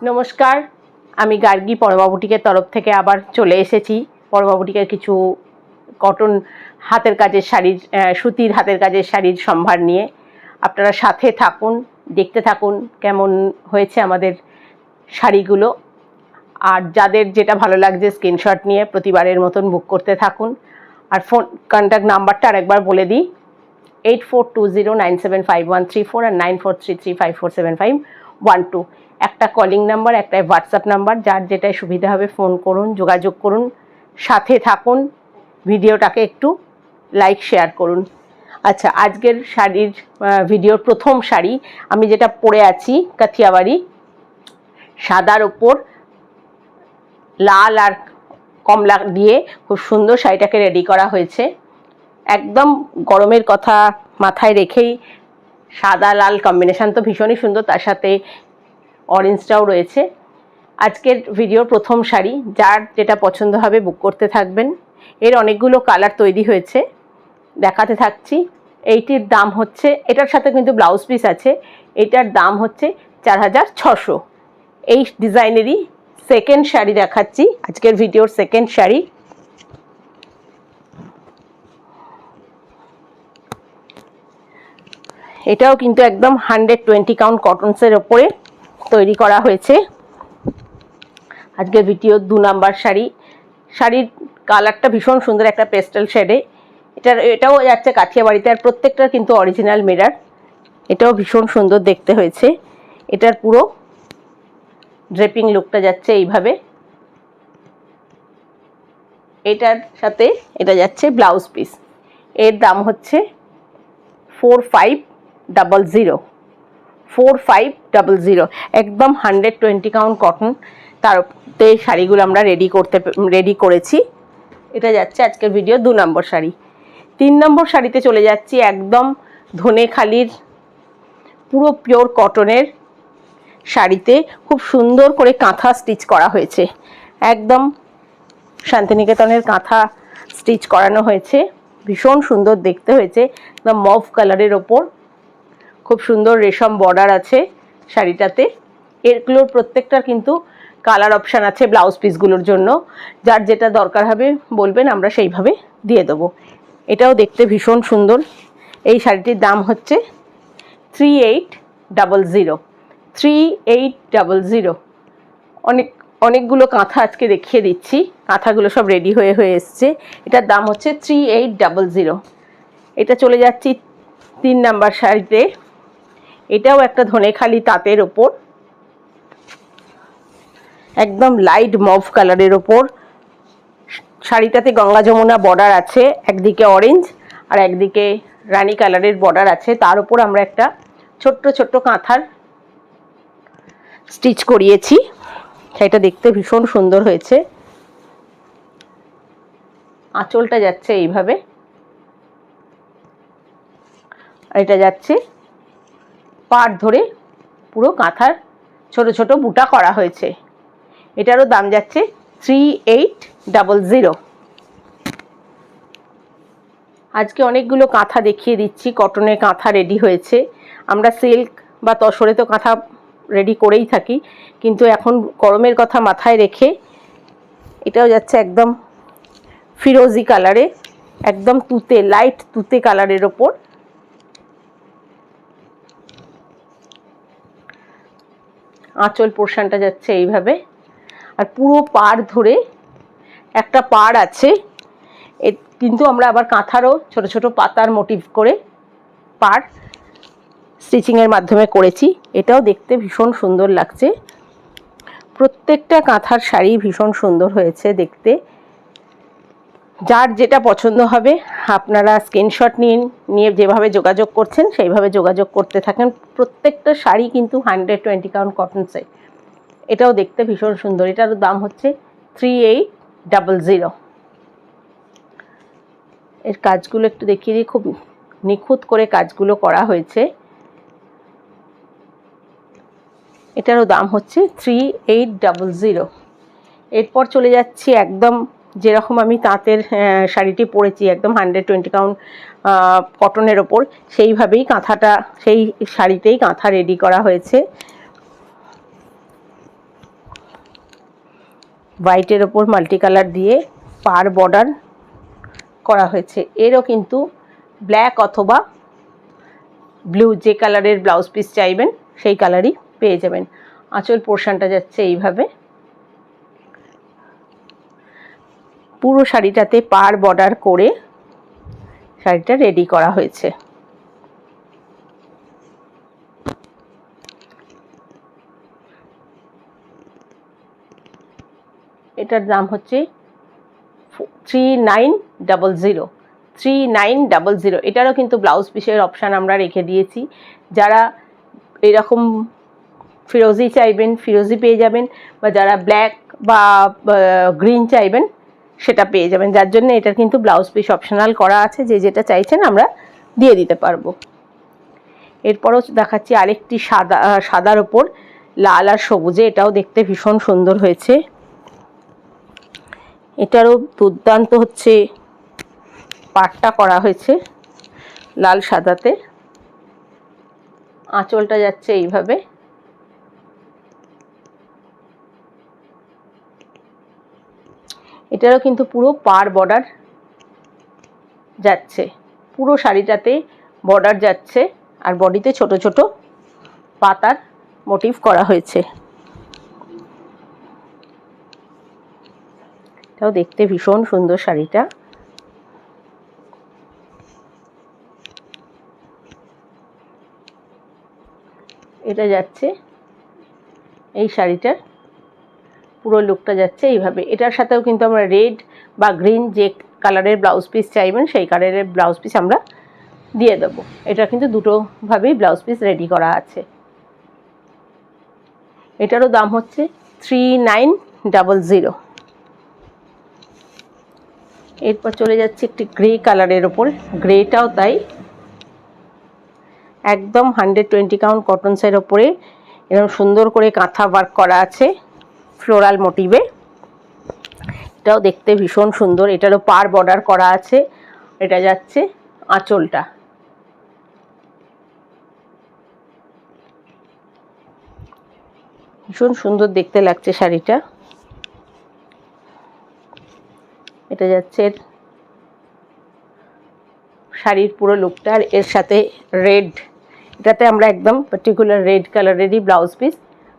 নমস্কার, আমি গার্গী পরমা বুটিকের তরফ থেকে আবার চলে এসেছি। পরমা বুটিকের কিছু কটন হাতের কাজের শাড়ির, সুতির হাতের কাজের শাড়ির সম্ভার নিয়ে। আপনারা সাথে থাকুন, দেখতে থাকুন কেমন হয়েছে আমাদের শাড়িগুলো। আর যাদের যেটা ভালো লাগছে স্ক্রিনশট নিয়ে প্রতিবারের মতন বুক করতে থাকুন। আর ফোন কন্ট্যাক্ট নাম্বারটা আরেকবার বলে দিই, 8420975134 আর 9433547512। একটা কলিং নাম্বার, একটা হোয়াটসঅ্যাপ নাম্বার, যার যেটাই সুবিধা হবে ফোন করুন, যোগাযোগ করুন, সাথে থাকুন, ভিডিওটাকে একটু লাইক শেয়ার করুন। আচ্ছা, আজকের শাড়ির ভিডিওর প্রথম শাড়ি আমি যেটা পরে আছি, কাথিয়াওয়াড়ি সাদার ওপর লাল আর কমলা দিয়ে খুব সুন্দর শাড়িটাকে রেডি করা হয়েছে। একদম গরমের কথা মাথায় রেখেই সাদা লাল কম্বিনেশান তো ভীষণই সুন্দর, তার সাথে অরেঞ্জটাও রয়েছে। আজকের ভিডিওর প্রথম শাড়ি, যার যেটা পছন্দ হবে বুক করতে থাকবেন। এর অনেকগুলো কালার তৈরি হয়েছে, দেখাতে থাকছি। এইটির দাম হচ্ছে, এটার সাথে কিন্তু ব্লাউজ পিস আছে, এটার দাম হচ্ছে 4600। এই ডিজাইনেরই সেকেন্ড শাড়ি দেখাচ্ছি, আজকের ভিডিওর সেকেন্ড শাড়ি। এটাও কিন্তু একদম 120 কাউন্ট কটনসের ওপরে তৈরি করা হয়েছে। আজকের ভিডিওর 2 নাম্বার শাড়ি। শাড়ির কালারটা ভীষণ সুন্দর, একটা পেস্টেল শেডে। এটাও যাচ্ছে কাঠিয়াবাড়িতে, আর প্রত্যেকটার কিন্তু অরিজিনাল মিরর। এটাও ভীষণ সুন্দর দেখতে হয়েছে। এটার পুরো ড্রেপিং লুকটা যাচ্ছে এইভাবে। এটার সাথে এটা যাচ্ছে ব্লাউজ পিস। এর দাম হচ্ছে 4500। 4500, একদম 120 কাউন্ট কটন। তারতে শাড়িগুলো আমরা রেডি করেছি। এটা যাচ্ছে আজকের ভিডিও 2 নম্বর শাড়ি। 3 নম্বর শাড়িতে চলে যাচ্ছি, একদম ধনেখালির পুরো পিওর কটনের শাড়িতে খুব সুন্দর করে কাঁথা স্টিচ করা হয়েছে। একদম শান্তিনিকেতনের কাঁথা স্টিচ করানো হয়েছে, ভীষণ সুন্দর দেখতে হয়েছে। একদম মভ কালারের ওপর খুব সুন্দর রেশম বর্ডার আছে শাড়িটাতে। এগুলোর প্রত্যেকটার কিন্তু কালার অপশান আছে ব্লাউজ পিসগুলোর জন্য, যার যেটা দরকার হবে বলবেন, আমরা সেইভাবে দিয়ে দেবো। এটাও দেখতে ভীষণ সুন্দর। এই শাড়িটির দাম হচ্ছে 3800। 3800। অনেকগুলো কাঁথা আজকে দেখিয়ে দিচ্ছি, কাঁথাগুলো সব রেডি হয়ে এসছে। এটার দাম হচ্ছে 3800। এটা চলে যাচ্ছি 3 নাম্বার শাড়িতে। এটাও একটা ধনেখালি তাঁতের ওপর, একদম লাইট মভ কালারের ওপর। শাড়িটাতে গঙ্গা যমুনা বর্ডার আছে, একদিকে অরেঞ্জ আর একদিকে রানী কালারের বর্ডার আছে। তার উপর আমরা একটা ছোট্ট ছোট্ট কাঁথার স্টিচ করিয়েছি। শাড়িটা দেখতে ভীষণ সুন্দর হয়েছে। আঁচলটা যাচ্ছে এইভাবে, আর এটা যাচ্ছে পাড় ধরে পুরো কাঁথার ছোট ছোট বুটা করা হয়েছে। এটারও দাম যাচ্ছে 3800। আজকে অনেকগুলো কাঁথা দেখিয়ে দিচ্ছি, কটনের কাঁথা রেডি হয়েছে। আমরা সিল্ক বা তসরে তো কাঁথা রেডি করেই থাকি, কিন্তু এখন গরমের কথা মাথায় রেখে এটাও যাচ্ছে একদম ফিরোজি কালারে, একদম তুতে, লাইট তুতে কালারের ওপর। আঁচল পোর্শনটা যাচ্ছে এইভাবে, আর পুরো পাড় ধরে একটা পাড় আছে। কিন্তু আমরা আবার কাঁথারও ছোট ছোট পাতার মোটিভ করে পাড় স্টিচিংয়ের মাধ্যমে করেছি। এটাও দেখতে ভীষণ সুন্দর লাগছে। প্রত্যেকটা কাঁথার শাড়ি ভীষণ সুন্দর হয়েছে দেখতে। যার যেটা পছন্দ হবে আপনারা স্ক্রিনশট নিয়ে যেভাবে যোগাযোগ করছেন সেইভাবে যোগাযোগ করতে থাকেন। প্রত্যেকটা শাড়ি কিন্তু 120 কাউন্ট কটনসে। এটাও দেখতে ভীষণ সুন্দর। এটার দাম হচ্ছে 3800। এর কাজগুলো একটু দেখিয়ে দিই, খুব নিখুঁত করে কাজগুলো করা হয়েছে। এটারও দাম হচ্ছে 3800। এরপর চলে যাচ্ছি একদম যেরকম আমি তাঁতের শাড়িটি পরেছি, একদম 120 কাউন্ট কটনের ওপর, সেইভাবেই কাঁথাটা, সেই শাড়িতেই কাঁথা রেডি করা হয়েছে। হোয়াইটের ওপর মাল্টি কালার দিয়ে পার বর্ডার করা হয়েছে। এরও কিন্তু ব্ল্যাক অথবা ব্লু যে কালারের ব্লাউজ পিস চাইবেন সেই কালারই পেয়ে যাবেন। আঁচল পোর্শনটা যাচ্ছে এইভাবে। পুরো শাড়িটাতে পার বর্ডার করে শাড়িটা রেডি করা হয়েছে। এটার দাম হচ্ছে 3900 3900। এটারও কিন্তু ব্লাউজ পিসের অপশান আমরা রেখে দিয়েছি। যারা এরকম ফিরোজি চাইবেন ফিরোজি পেয়ে যাবেন, বা যারা ব্ল্যাক বা গ্রিন চাইবেন সেটা পেয়ে যাবেন। যার জন্য এটার কিন্তু ব্লাউজ পিস অপশনাল করা আছে, যে যেটা চাইছেন আমরা দিয়ে দিতে পারবো। এরপরও দেখাচ্ছি আরেকটি সাদার ওপর লাল আর সবুজে, এটাও দেখতে ভীষণ সুন্দর হয়েছে। এটারও দুর্দান্ত হচ্ছে পাটটা করা হয়েছে লাল সাদাতে। আঁচলটা যাচ্ছে এইভাবে। এটারও কিন্তু পুরো পার বর্ডার যাচ্ছে, পুরো শাড়িটাতে বর্ডার যাচ্ছে, আর বডিতে ছোট ছোট পাতার মোটিভ করা হয়েছে। এটাও দেখতে ভীষণ সুন্দর শাড়িটা। এটা যাচ্ছে এই শাড়িটার পুরো লুকটা যাচ্ছে এইভাবে। এটার সাথেও কিন্তু আমরা রেড বা গ্রিন যে কালারের ব্লাউজ পিস চাইবেন সেই কালারের ব্লাউজ পিস আমরা দিয়ে দেবো। এটা কিন্তু দুটোভাবেই ব্লাউজ পিস রেডি করা আছে। এটারও দাম হচ্ছে 3900। এরপর চলে যাচ্ছে একটি গ্রে কালারের ওপর। গ্রেটাও তাই একদম 120 কাউন্ট কটনসের ওপরে এরকম সুন্দর করে কাঁথা ওয়ার্ক করা আছে ফ্লোরাল মোটিভে। এটাও দেখতে ভীষণ সুন্দর। এটারও পার বর্ডার করা আছে। এটা যাচ্ছে আঁচলটা। ভীষণ সুন্দর দেখতে লাগছে শাড়িটা। এটা যাচ্ছে শাড়ির পুরো লুকটা। আর এর সাথে রেড, এটাতে আমরা একদম পার্টিকুলার রেড কালারেরই ব্লাউজ পিস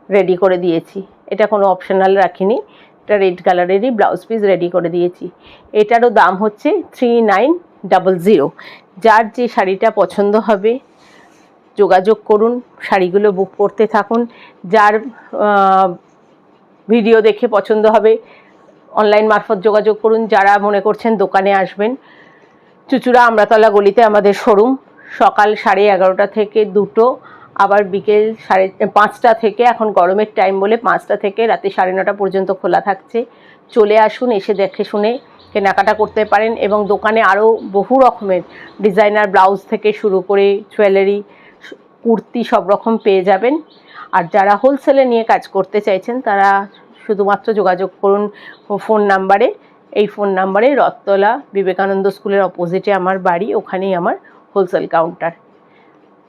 রেডি করে দিয়েছি। এটা কোনো অপশনাল রাখিনি, এটা রেড কালারেরই ব্লাউজ পিস রেডি করে দিয়েছি। এটারও দাম হচ্ছে 3900। যার যে শাড়িটা পছন্দ হবে যোগাযোগ করুন, শাড়িগুলো বুক করতে থাকুন। যার ভিডিও দেখে পছন্দ হবে অনলাইন মারফত যোগাযোগ করুন। যারা মনে করছেন দোকানে আসবেন, চুচুড়া আমরাতলা গলিতে আমাদের শোরুম। সকাল 11:30 থেকে 2টো, আবার বিকেল 5টা থেকে, এখন গরমের টাইম বলে 5টা থেকে রাতে 9:30 পর্যন্ত খোলা থাকছে। চলে আসুন, এসে দেখে শুনে কেনাকাটা করতে পারেন। এবং দোকানে আরও বহু রকমের ডিজাইনার ব্লাউজ থেকে শুরু করে জুয়েলারি, কুর্তি সব রকম পেয়ে যাবেন। আর যারা হোলসেলে নিয়ে কাজ করতে চাইছেন তারা শুধুমাত্র যোগাযোগ করুন ফোন নাম্বারে। এই ফোন নাম্বারে রথতলা বিবেকানন্দ স্কুলের অপোজিটে আমার বাড়ি, ওখানেই আমার হোলসেল কাউন্টার।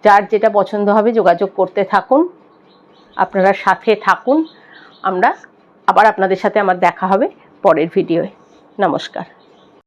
যার যেটা পছন্দ হবে যোগাযোগ করতে থাকুন, আপনারা সাথে থাকুন। আবার আপনাদের সাথে আমার দেখা হবে পরের ভিডিওয়ে। নমস্কার।